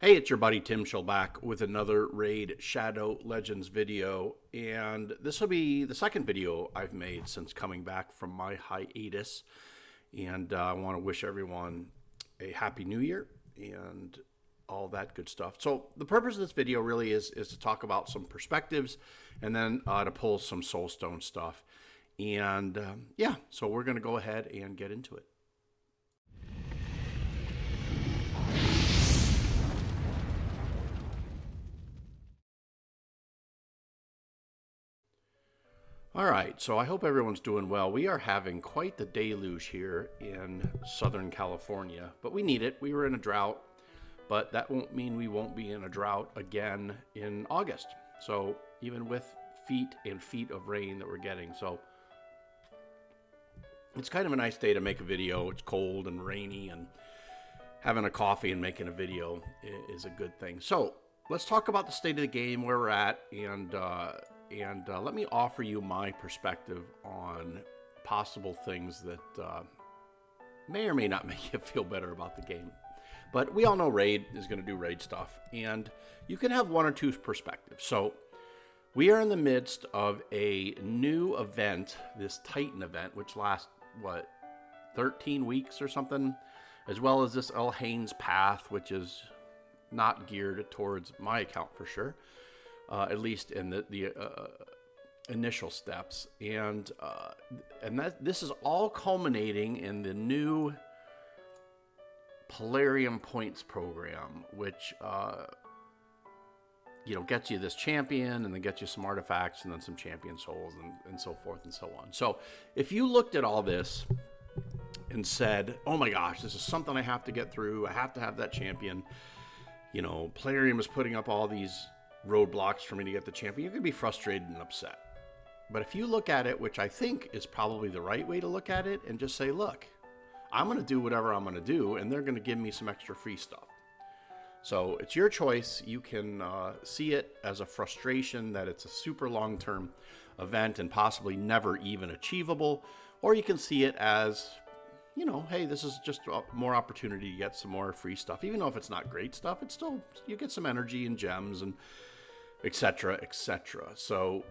Hey, it's your buddy Tim Schill back with another Raid Shadow Legends video, and this will be the second video I've made since coming back from my hiatus, and I want to wish everyone a happy new year and all that good stuff. So the purpose of this video really is to talk about some perspectives and then to pull some Soulstone stuff, and yeah, so we're going to go ahead and get into it. All right, so I hope everyone's doing well. We are having quite the deluge here in Southern California, but we need it. We were in a drought, but that won't mean we won't be in a drought again in August. So even with feet and feet of rain that we're getting, so it's kind of a nice day to make a video. It's cold and rainy, and having a coffee and making a video is a good thing. So let's talk about the state of the game, where we're at, and let me offer you my perspective on possible things that may or may not make you feel better about the game. But we all know Raid is going to do Raid stuff, and you can have one or two perspectives. So we are in the midst of a new event, this Titan event, which lasts, 13 weeks or something, as well as this El Haynes Path, which is not geared towards my account for sure. At least in the initial steps, and this is all culminating in the new Polarium Points program, which gets you this champion, and then gets you some artifacts, and then some champion souls, and so forth and so on. So if you looked at all this and said, "Oh my gosh, this is something I have to get through. I have to have that champion," Polarium is putting up all these roadblocks for me to get the champion, you're going to be frustrated and upset. But if you look at it, which I think is probably the right way to look at it, and just say, look, I'm going to do whatever I'm going to do, and they're going to give me some extra free stuff. So it's your choice. You can see it as a frustration that it's a super long-term event and possibly never even achievable, or you can see it as, hey, this is just more opportunity to get some more free stuff. Even though if it's not great stuff, it's still, you get some energy and gems and etc., etc. So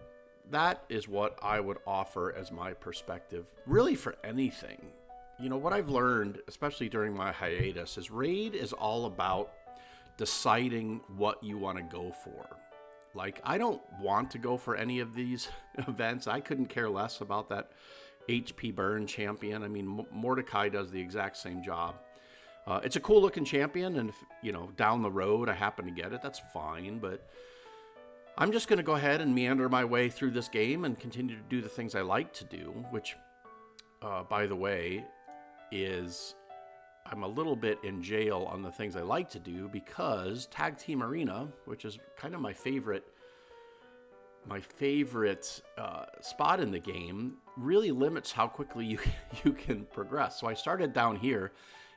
that is what I would offer as my perspective, really, for anything. What I've learned, especially during my hiatus, is Raid is all about deciding what you want to go for. Like, I don't want to go for any of these events. I couldn't care less about that HP burn champion. I mean, Mordecai does the exact same job. It's a cool looking champion, and if, down the road I happen to get it, that's fine, but I'm just going to go ahead and meander my way through this game and continue to do the things I like to do, which, by the way, is I'm a little bit in jail on the things I like to do, because Tag Team Arena, which is kind of my favorite spot in the game, really limits how quickly you can progress. So I started down here,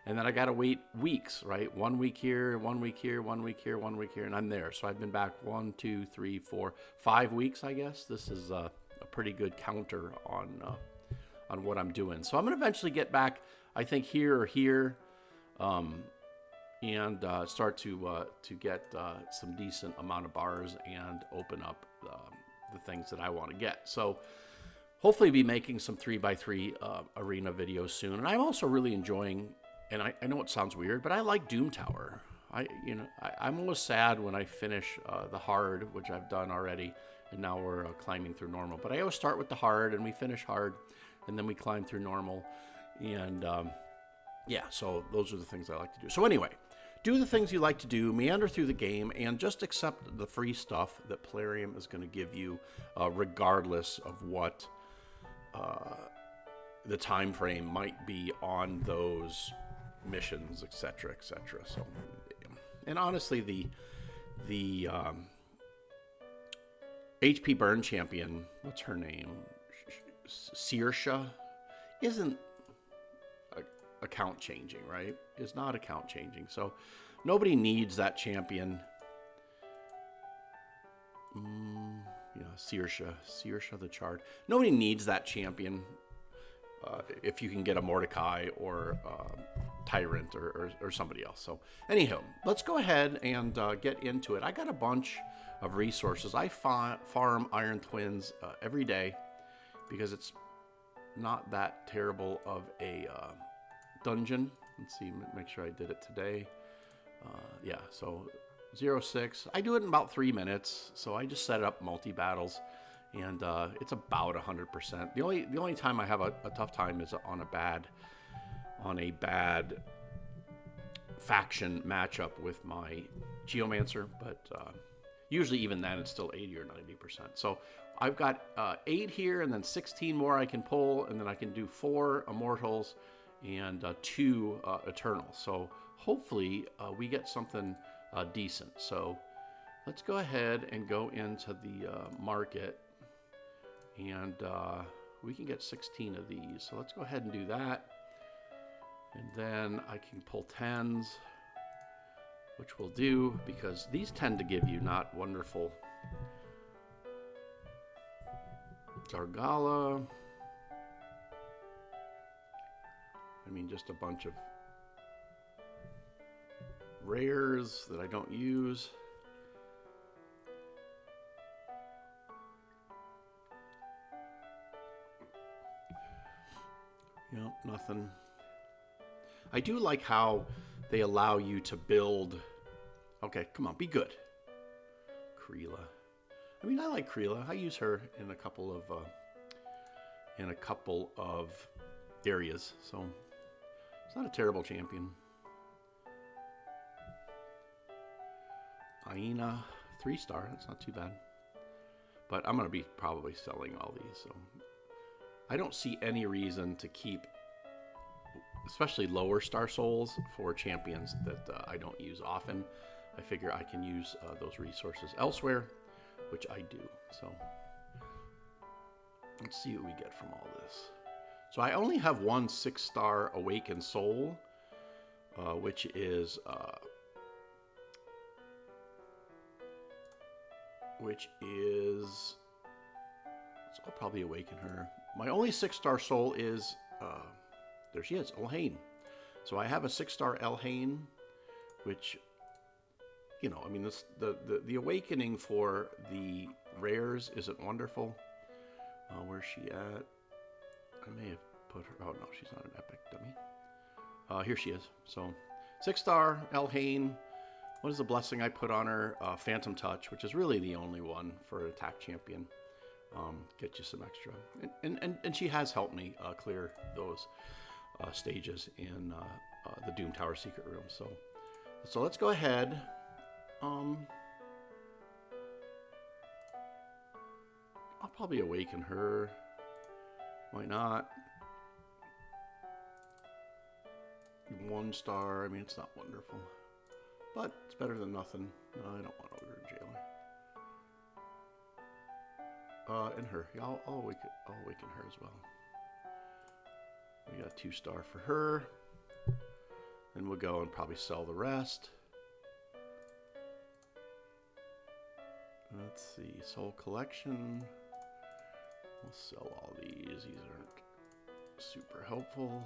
and then I got to wait weeks, right? 1 week here, 1 week here, 1 week here, 1 week here, and I'm there. So I've been back 1, 2, 3, 4, 5 weeks, I guess. This is a pretty good counter on what I'm doing. So I'm going to eventually get back, I think, here or here, and start to get some decent amount of bars and open up the things that I want to get. So hopefully be making some 3x3 arena videos soon. And I'm also really enjoying, and I know it sounds weird, but I like Doom Tower. I'm always sad when I finish the hard, which I've done already, and now we're climbing through normal. But I always start with the hard, and we finish hard, and then we climb through normal. And yeah, so those are the things I like to do. So anyway, do the things you like to do, meander through the game, and just accept the free stuff that Polarium is going to give you, regardless of what the time frame might be on those missions, etc., etc. So, and honestly, the HP burn champion, what's her name, Saoirse, isn't account changing, right? Is not account changing. So nobody needs that champion. Saoirse the Charred. Nobody needs that champion if you can get a Mordecai or Tyrant or somebody else. So anyhow, let's go ahead and get into it. I got a bunch of resources. I farm Iron Twins every day because it's not that terrible of a dungeon. Let's see, make sure I did it today. Yeah, so 0-6. I do it in about 3 minutes, so I just set it up multi-battles, and it's about 100%. The only time I have a tough time is on a bad faction matchup with my Geomancer, but usually even then it's still 80 or 90%. So I've got 8 here, and then 16 more I can pull, and then I can do 4 Immortals and 2 Eternals. So hopefully we get something decent. So let's go ahead and go into the market, and we can get 16 of these. So let's go ahead and do that. And then I can pull 10s, which we'll do because these tend to give you not wonderful. Zargala. I mean, just a bunch of rares that I don't use. Yep, nothing. I do like how they allow you to build. Okay, come on, be good. Kreela. I mean, I like Kreela. I use her in a couple of areas, so it's not a terrible champion. Aina, 3-star. That's not too bad. But I'm going to be probably selling all these, so I don't see any reason to keep, especially lower star souls, for champions that I don't use often. I figure I can use those resources elsewhere, which I do. So let's see what we get from all this. So I only have one 6-star Awakened Soul, which is so I'll probably awaken her. My only 6-star soul is there she is, Elhain. So I have a 6-star Elhain, which, you know, I mean, this the awakening for the rares isn't wonderful. Where's she at? I may have put her. Oh no, she's not an epic dummy. Here she is. So 6-star Elhain. What is the blessing I put on her? Phantom Touch, which is really the only one for an attack champion. Get you some extra, and she has helped me clear those stages in the Doom Tower Secret Room. So let's go ahead. I'll probably awaken her. Why not? 1-star. I mean, it's not wonderful, but it's better than nothing. No, I don't want Ogre Jailer. And her. Yeah, I'll awaken her as well. We got a 2-star for her. Then we'll go and probably sell the rest. Let's see. Soul Collection. We'll sell all these. These aren't super helpful.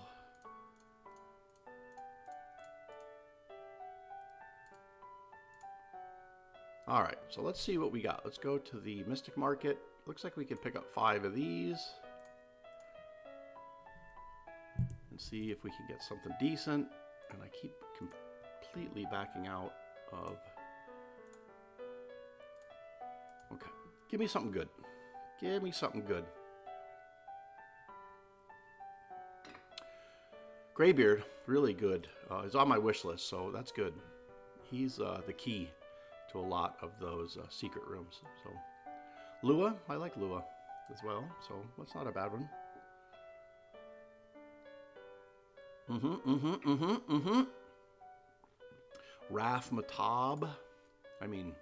All right, so let's see what we got. Let's go to the Mystic Market. Looks like we can pick up 5 of these and see if we can get something decent. And I keep completely backing out of. Okay, give me something good. Give me something good. Greybeard, really good. Is on my wish list, so that's good. He's the key to a lot of those secret rooms. So Lua, I like Lua as well, so that's not a bad one. Raf Matab. I mean,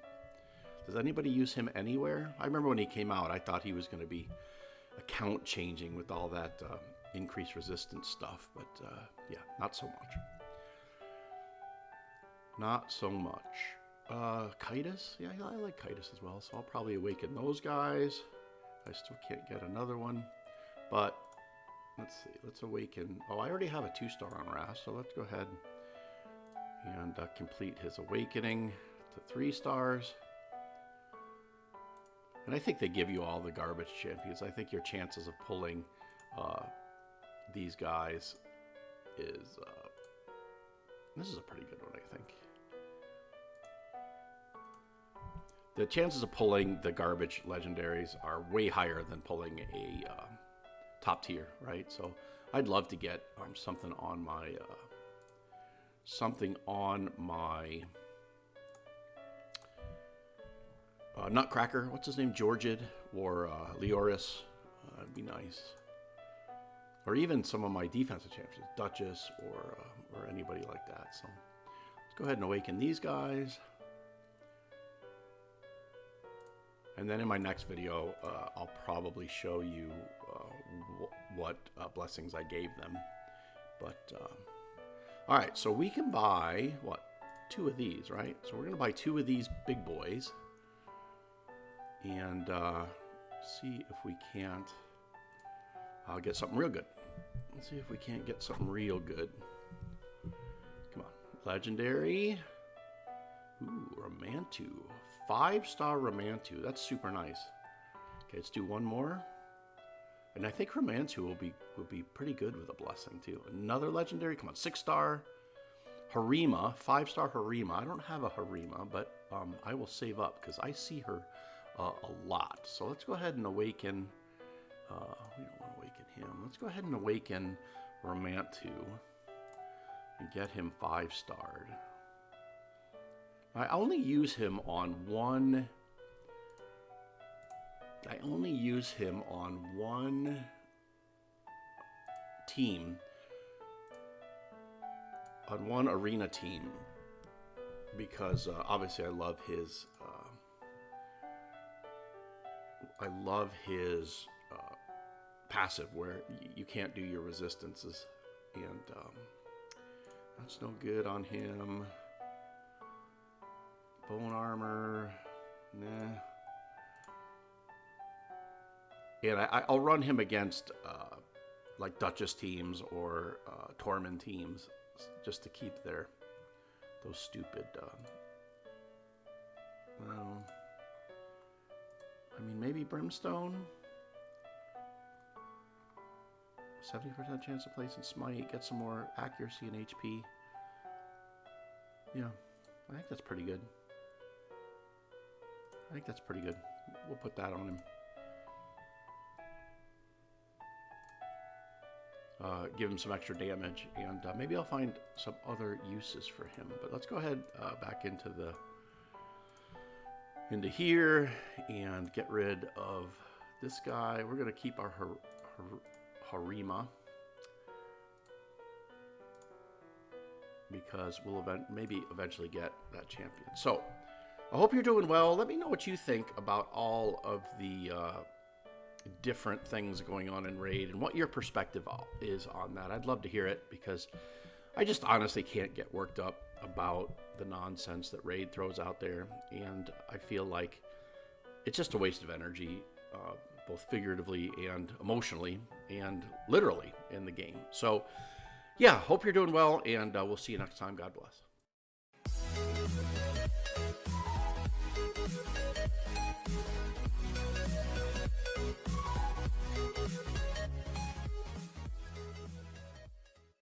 does anybody use him anywhere? I remember when he came out, I thought he was going to be account changing with all that increased resistance stuff, but yeah, not so much. Not so much. Kitus? Yeah, I like Kitus as well, so I'll probably awaken those guys. I still can't get another one, but let's see. Let's awaken. Oh, I already have a 2-star on Ras, so let's go ahead and complete his awakening to 3 stars. And I think they give you all the garbage champions. I think your chances of pulling these guys is... this is a pretty good one, I think. The chances of pulling the garbage legendaries are way higher than pulling a top tier, right? So I'd love to get something on my Nutcracker. What's his name? Georgid or Leoris. That'd be nice. Or even some of my defensive champions, Duchess or anybody like that. So let's go ahead and awaken these guys. And then in my next video, I'll probably show you what blessings I gave them. But, all right, so we can buy, what, 2 of these, right? So we're going to buy 2 of these big boys. And see if we can't get something real good. Let's see if we can't get something real good. Come on. Legendary. Ooh, Romantu. 5-star Romantu. That's super nice. Okay, let's do one more. And I think Romantu will be pretty good with a blessing too. Another legendary. Come on, 6-star Harima. 5-star Harima. I don't have a Harima, but I will save up because I see her a lot. So let's go ahead and awaken. We don't want to awaken him. Let's go ahead and awaken Romantu and get him 5-starred. I only use him on one. I only use him on one team, on one arena team, because obviously I love his. Passive, where you can't do your resistances, and that's no good on him. Bone armor, nah. And I'll run him against like Duchess teams or Tormund teams, just to keep those stupid. Well, I mean, maybe Brimstone. 70% chance to place in Smite, get some more accuracy and HP. Yeah, I think that's pretty good. We'll put that on him. Give him some extra damage, and maybe I'll find some other uses for him. But let's go ahead back into here and get rid of this guy. We're gonna keep our Harima, because we'll maybe eventually get that champion. So I hope you're doing well. Let me know what you think about all of the different things going on in Raid and what your perspective is on that. I'd love to hear it, because I just honestly can't get worked up about the nonsense that Raid throws out there, and I feel like it's just a waste of energy, both figuratively and emotionally and literally in the game. So yeah, hope you're doing well, and we'll see you next time. God bless.